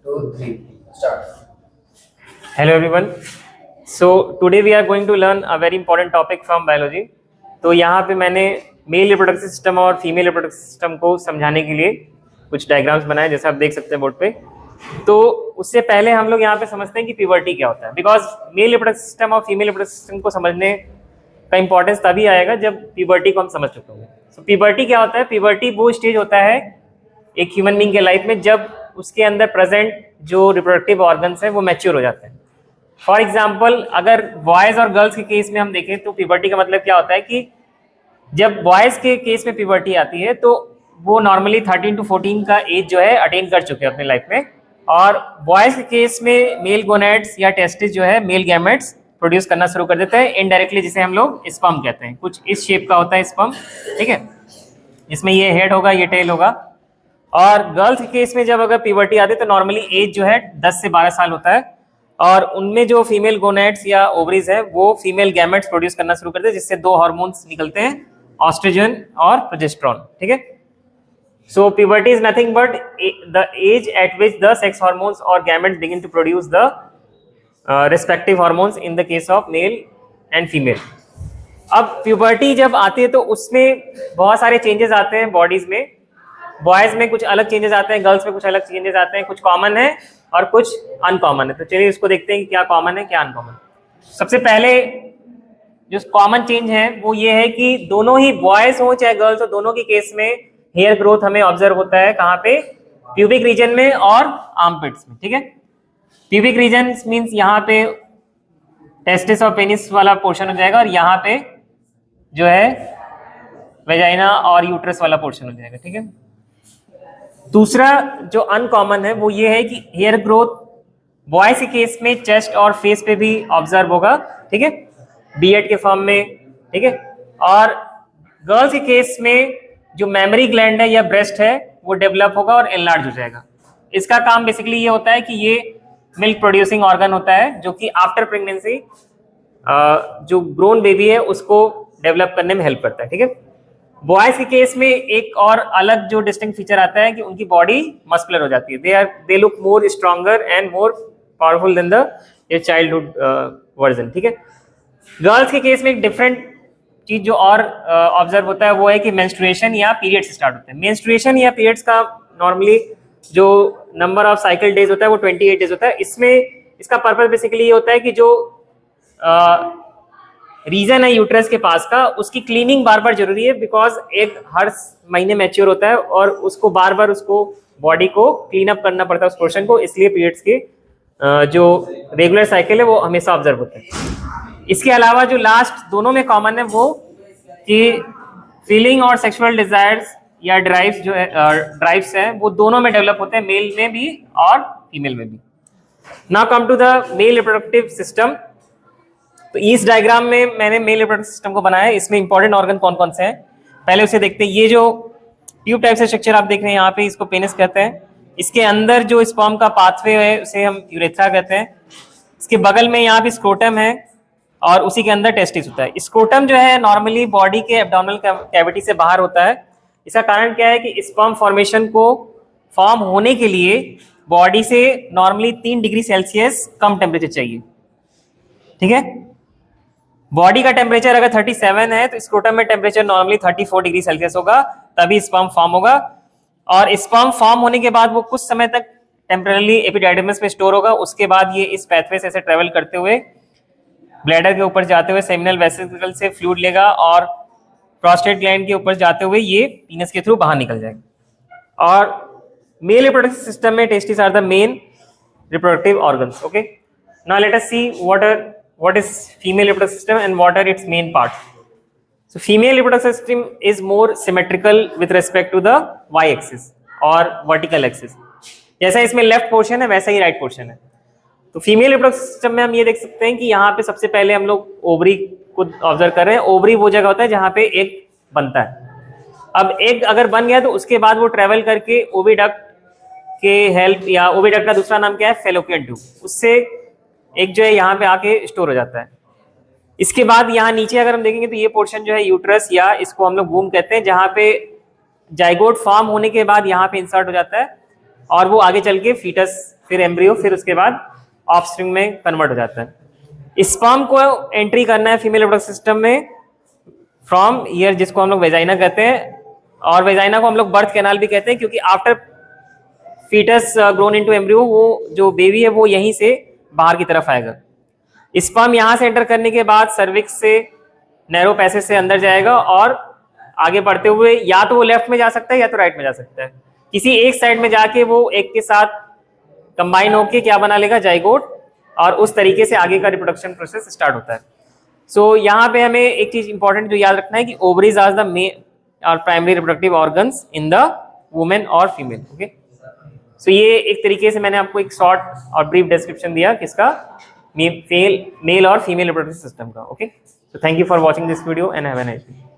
2, 3, start. Hello everyone. So today we are going to learn a very important topic from biology. तो यहाँ पे मैंने mail reproductive system और female reproductive system को समझाने के लिए कुछ डायग्राम्स बनाए, जैसे आप देख सकते हैं बोर्ड पे। तो उससे पहले हम लोग यहाँ पे समझते हैं कि प्यूबर्टी क्या होता है, बिकॉज मेल रिप्रोडक्टिव सिस्टम और फीमेल रिप्रोडक्टिव सिस्टम को समझने का इंपॉर्टेंस तभी आएगा जब प्यूबर्टी को हम समझ चुके होंगे। तो प्यूबर्टी क्या होता है? प्यूबर्टी वो स्टेज होता है एक ह्यूमन बीइंग के लाइफ में जब उसके अंदर प्रेजेंट जो रिप्रोडक्टिव ऑर्गन्स हैं वो मैच्योर हो जाते हैं। फॉर एग्जाम्पल, अगर बॉयज़ और गर्ल्स के केस में हम देखें तो प्यूबर्टी का मतलब क्या होता है कि जब बॉयज़ के केस में प्यूबर्टी आती है तो वो नॉर्मली 13 to 14 का एज जो है अटेन कर चुके हैं अपने लाइफ में, और बॉयज़ के केस में मेल गोनेट्स या टेस्टिस जो है मेल गैमेट्स प्रोड्यूस करना शुरू कर देते हैं इनडायरेक्टली, जिसे हम लोग स्पर्म कहते हैं। कुछ इस शेप का होता है स्पर्म, ठीक है, इसमें ये हेड होगा, ये टेल होगा। और गर्ल्स के केस में जब अगर प्यूबर्टी आती है तो नॉर्मली एज जो है 10 से 12 साल होता है, और उनमें जो फीमेल गोनेट्स या ओवरीज है वो फीमेल गैमेट्स प्रोड्यूस करना शुरू करते हैं, जिससे दो हार्मोन्स निकलते हैं, ऑस्ट्रोजन और प्रोजेस्टेरोन, ठीक है। So puberty is nothing but the age at which the sex hormones और gametes begin to produce the respective hormones in the case of male and female. अब प्यूबर्टी जब आती है तो उसमें बहुत सारे चेंजेस आते हैं बॉडीज में। बॉयज़ में कुछ अलग चेंजेस आते हैं, गर्ल्स में कुछ अलग चेंजेस आते हैं, कुछ कॉमन है और कुछ अनकॉमन है। तो चलिए इसको देखते हैं कि क्या कॉमन है क्या अनकॉमन। सबसे पहले जो कॉमन चेंज है वो ये है कि दोनों ही बॉयज़ हो चाहे गर्ल्स हो, दोनों के केस में हेयर ग्रोथ हमें ऑब्जर्व होता है। कहाँ पे? प्यूबिक रीजन में और आर्मपिट्स में, ठीक है। प्यूबिक रीजन मीन्स यहाँ पे टेस्टिस और पेनिस वाला पोर्शन हो जाएगा, और यहाँ पे जो है वेजाइना और यूट्रस वाला पोर्शन हो जाएगा, ठीक है। दूसरा जो अनकॉमन है वो ये है कि हेयर ग्रोथ बॉयज के केस में चेस्ट और फेस पे भी ऑब्जर्व होगा, ठीक है, बियर्ड के फॉर्म में, ठीक है। और गर्ल्स के केस में जो मेमोरी ग्लैंड है या ब्रेस्ट है वो डेवलप होगा और एनलार्ज हो जाएगा। इसका काम बेसिकली ये होता है कि ये मिल्क प्रोड्यूसिंग ऑर्गन होता है, जो कि आफ्टर प्रेगनेंसी जो ग्रोन बेबी है उसको डेवलप करने में हेल्प करता है, ठीक है। बॉयज के केस में एक और अलग जो डिस्टिंक्ट फीचर आता है कि उनकी बॉडी मस्कुलर हो जाती है, they look more stronger and more powerful than the childhood version, ठीक है। गर्ल्स के केस में एक डिफरेंट चीज जो और ऑब्जर्व होता है वो है कि मेंस्ट्रुएशन या पीरियड से स्टार्ट होता है। मेंस्ट्रुएशन या पीरियड्स का नॉर्मली जो नंबर ऑफ साइकिल डेज होता है वो 28 डेज होता है। इसमें इसका पर्पज बेसिकली ये होता है कि जो रीजन है यूट्रस के पास का, उसकी क्लीनिंग बार बार जरूरी है, बिकॉज एक हर महीने मैच्योर होता है और उसको बार बार उसको बॉडी को क्लीन अप करना पड़ता है उस पोर्शन को, इसलिए पीरियड्स के जो रेगुलर साइकिल है वो हमेशा ऑब्जर्व होता है। इसके अलावा जो लास्ट दोनों में कॉमन है वो कि फीलिंग और सेक्सुअल डिजायर्स या ड्राइव्स जो है ड्राइव्स हैं वो दोनों में डेवलप होते हैं, मेल में भी और फीमेल में भी। Now come to the male reproductive system. तो इस डायग्राम में मैंने मेल रिप्रोडक्टिव सिस्टम को बनाया है। इसमें इंपॉर्टेंट ऑर्गन कौन कौन से हैं पहले उसे देखते हैं। ये जो ट्यूब टाइप से स्ट्रक्चर आप देख रहे हैं यहाँ पे, इसको पेनिस कहते हैं। इसके अंदर जो स्पर्म का पाथवे है उसे हम यूरेथ्रा कहते हैं। इसके बगल में यहाँ पे स्क्रोटम है और उसी के अंदर टेस्टिस होता है। स्क्रोटम जो है नॉर्मली बॉडी के एब्डोमिनल कैविटी से बाहर होता है। इसका कारण क्या है कि स्पर्म फॉर्मेशन को फॉर्म होने के लिए बॉडी से नॉर्मली 3 डिग्री सेल्सियस कम टेम्परेचर चाहिए, ठीक है। बॉडी का टेम्परेचर अगर 37 है तो स्क्रोटम में टेम्परेचर नॉर्मली 34 डिग्री सेल्सियस होगा, तभी स्पर्म फॉर्म होगा। और स्पर्म फॉर्म होने के बाद वो कुछ समय तक टेम्परेरी एपिडाइडिमस में स्टोर होगा। उसके बाद ये इस पैथवे से ऐसे ट्रेवल करते हुए ब्लैडर के ऊपर जाते हुए सेमिनल वेसिकल से फ्लूइड लेगा और प्रोस्टेट ग्लैंड के ऊपर जाते हुए ये पीनस के थ्रू बाहर निकल जाएगा। और मेल रिप्रोडक्टिव सिस्टम में testes are the main reproductive organs, okay. Now let us see what is female reproductive system and what are its main parts. So female reproductive system is more symmetrical with respect to the y axis और vertical axis। जैसा इसमें left portion है वैसा ही right portion है। तो female reproductive system में हम ये देख सकते हैं कि यहाँ पे सबसे पहले हम लोग ओवरी को ऑब्जर्व कर रहे हैं। ओवरी वो जगह होता है जहाँ पे एग बनता है। अब एग अगर बन गया तो उसके बाद वो ट्रेवल करके ओविडक्ट के हेल्प, या ओविडक्ट का दूसरा नाम क्या है, फेलोपियन ट्यूब, उससे एक जो है यहाँ पे आके स्टोर हो जाता है। इसके बाद यहाँ नीचे अगर हम देखेंगे तो ये पोर्शन जो है यूट्रस, या इसको हम लोग वूम कहते हैं, जहाँ पे जाइगोट फॉर्म होने के बाद यहाँ पे इंसर्ट हो जाता है और वो आगे चल के फीटस, फिर एम्ब्रियो, फिर उसके बाद ऑफस्प्रिंग में कन्वर्ट हो जाता है। स्पर्म को एंट्री करना है फीमेल रिप्रोडक्टिव सिस्टम में फ्रॉम ईयर, जिसको हम लोग वेजाइना कहते हैं, और वेजाइना को हम लोग बर्थ कैनाल भी कहते हैं, क्योंकि after foetus grown into embryo वो जो बेबी है वो यहीं से बाहर की तरफ आएगा। स्पर्म यहां से एंटर करने के बाद सर्विक्स से नैरो पैसेज से अंदर जाएगा और आगे बढ़ते हुए या तो वो लेफ्ट में जा सकता है या तो राइट में जा सकता है। किसी एक साइड में जाके वो एक के साथ कंबाइन होके क्या बना लेगा, जाइगोट, और उस तरीके से आगे का रिप्रोडक्शन प्रोसेस स्टार्ट होता है। सो यहाँ पे हमें एक चीज इंपॉर्टेंट जो याद रखना है कि ओवरीज आर द मेन और primary reproductive organs in the women और फीमेल। ओके, सो ये एक तरीके से मैंने आपको एक शॉर्ट और ब्रीफ डिस्क्रिप्शन दिया किसका, मेल और फीमेल रिप्रोडक्टिव सिस्टम का। Okay, so thank you for watching this video and have a nice day.